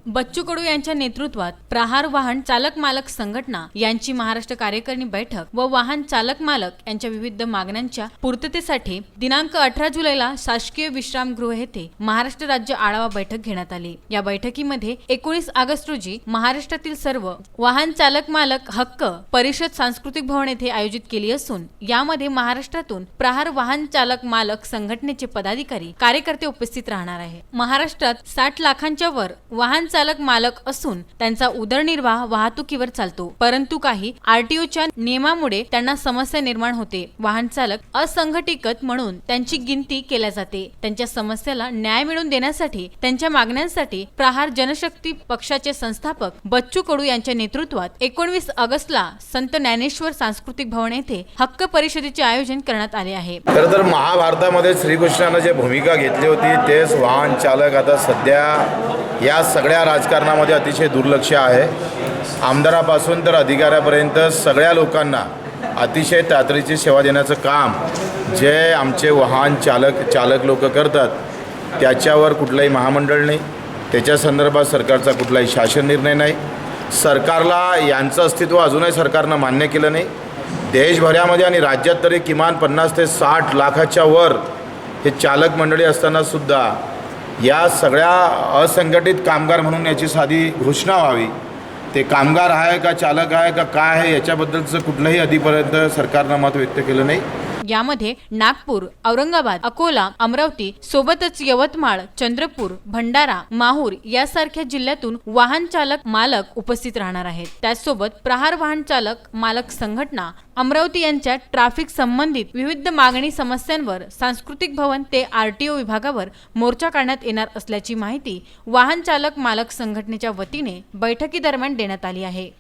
बच्चू कडू यांच्या नेतृत्वात प्रहार वाहन चालक मालक संघटना यांची महाराष्ट्र कार्यकारिणी बैठक व वाहन चालक मालक यांच्या विविध मागण्यांच्या पूर्ततेसाठी दिनांक 18 जुलैला शासकीय विश्रामगृह येथे महाराष्ट्र राज्य आढावा बैठक घेण्यात आली। या बैठकीमध्ये 19 ऑगस्ट रोजी महाराष्ट्रातील सर्व वाहन चालक मालक हक्क परिषद सांस्कृतिक भवन येथे आयोजित केली असून यामध्ये महाराष्ट्रातून प्रहार वाहन चालक मालक संघटनेचे पदाधिकारी कार्यकर्ते उपस्थित राहणार आहे। महाराष्ट्रात 60 लाखांच्या वर वाहन चालक मालक असून त्यांचा उदरनिर्वाह वाहतुकीवर चालतो, परंतु काही आरटीओच्या नियमामुळे त्यांना समस्या निर्माण होते। वाहन चालक असंघटित म्हणून त्यांची गिनती केल्या जाते। त्यांच्या समस्याला न्याय मिळवून देण्यासाठी त्यांच्या मागण्यांसाठी प्रहार जनशक्ती पक्षाचे संस्थापक बच्चू कडू यांच्या नेतृत्वात 19 ऑगस्टला संत ज्ञानेश्वर सांस्कृतिक भवन येथे हक्क परिषदेचे आयोजन करण्यात आले आहे। तर महाभारतामध्ये श्रीकृष्णाने जे भूमिका घेतली होती तेच वाहन चालक आता सध्या या सगळ्या राजकारणामध्ये अतिशय दुर्लक्ष आहे। आमदारापासून तर अधिकाऱ्यापर्यंत सगळ्या लोकांना अतिशय तातडीची सेवा देण्याचं काम जे आमचे वाहन चालक लोक करतात त्याच्यावर कुठलाही महामंडळ नाही, त्याच्या संदर्भात सरकारचा कुठलाही शासन निर्णय नाही। सरकारला यांचं अस्तित्व अजूनही सरकारनं मान्य केलं नाही। देशभरामध्ये आणि राज्यात तरी किमान 50 ते 60 लाखाच्या वर हे चालक मंडळी असताना सुद्धा या सगळ्या असंघटित कामगार म्हणून याची साधी घोषणा व्हावी। ते कामगार आहे का चालक आहे का काय आहे याच्याबद्दलचं कुठलंही आधीपर्यंत सरकारनं मत व्यक्त केलं नाही। यामध्ये नागपूर, औरंगाबाद, अकोला, अमरावती सोबतच यवतमाळ, चंद्रपूर, भंडारा, माहूर यासारख्या जिल्ह्यातून वाहन चालक मालक उपस्थित राहणार आहेत। त्याचसोबत प्रहार वाहन चालक मालक संघटना अमरावती यांच्या ट्रॅफिक संबंधित विविध मागणी समस्यांवर सांस्कृतिक भवन ते आरटीओ विभागावर मोर्चा काढण्यात येणार असल्याची माहिती वाहन चालक मालक संघटनेच्या वतीने बैठकीदरम्यान देण्यात आली आहे।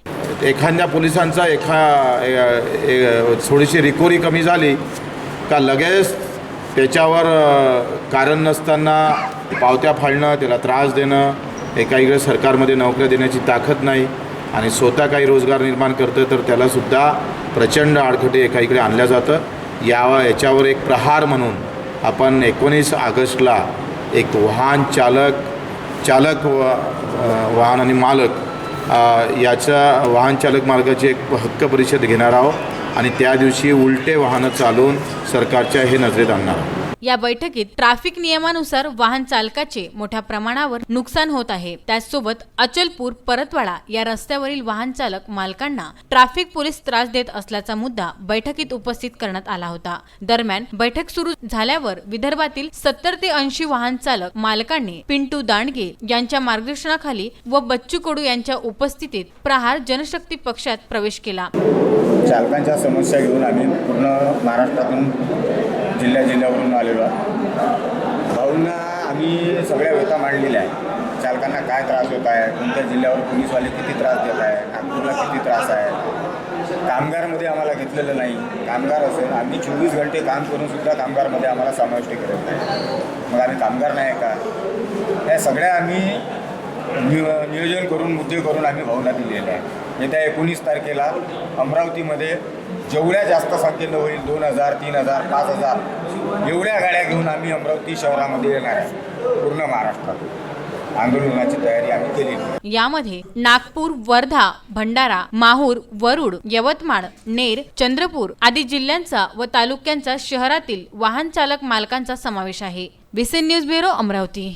एखाद्या पोलिसांचा थोडीशी रिकव्हरी कमी झाली का लगेच त्याच्यावर कारण नसताना पावत्या फाडणं, त्याला त्रास देणं, एका इकडे सरकारमध्ये नोकऱ्या देण्याची ताकद नाही आणि स्वतः काही रोजगार निर्माण करतं तर त्यालासुद्धा प्रचंड आडखटे एका इकडे आणल्या जातं। याच्यावर एक प्रहार म्हणून आपण 19 ऑगस्टला एक वाहन चालक वाहन आणि मालक याच्या वाहन चालक मालकाची एक हक्क परिषद घेणार आहोत आणि त्या दिवशी उलटे वाहनं चालवून सरकारच्या हे नजरेत आणणार आहोत। या बैठकीत ट्रॅफिक नियमानुसार वाहन चालकाचे मोठ्या प्रमाणावर नुकसान होत आहे। त्याचसोबत अचलपूर परतवाडा या रस्त्यावरील वाहन चालक मालकांना ट्रॅफिक पोलीस त्रास देत असल्याचा मुद्दा बैठकीत उपस्थित करण्यात आला होता। दरम्यान बैठक सुरू झाल्यावर विदर्भातील 70 ते 80 वाहन चालक मालकांनी पिंटू दांडगे यांच्या मार्गदर्शनाखाली व बच्चू कडू यांच्या उपस्थितीत प्रहार जनशक्ती पक्षात प्रवेश केला। चालकांच्या समस्या घेऊन आम्ही पूर्ण महाराष्ट्रातून जिल्ह्यावरून आलेलो आहे। भाऊंना आम्ही सगळ्या व्यथा मांडलेल्या आहे। चालकांना काय त्रास होत आहे, कोणत्या जिल्ह्यावर पोलीसवाले किती त्रास देत आहे, नागपूरला किती त्रास आहे। कामगारमध्ये आम्हाला घेतलेलं नाही। कामगार असेल आम्ही 24 घंटे काम करूनसुद्धा कामगारमध्ये आम्हाला समाविष्ट करत नाही। मग आम्ही कामगार नाही का? या सगळ्या आम्ही नियोजन करून मुद्दे करून आम्ही भाऊंना दिलेले आहे। येत्या 19 तारखेला अमरावतीमध्ये जेवढ्या जास्त संख्येनं होईल 2000, 3000, 5000 एवढ्या गाड्या घेऊन आम्ही अमरावती शहरामध्ये येणार आहे। पूर्ण महाराष्ट्रात आंदोलनाची तयारी आम्ही केली। यामध्ये नागपूर, वर्धा, भंडारा, माहूर, वरुड, यवतमाळ, नेर, चंद्रपूर आदी जिल्ह्यांचा व तालुक्यांचा शहरातील वाहन चालक मालकांचा समावेश आहे। VCN news bureau, Amravati.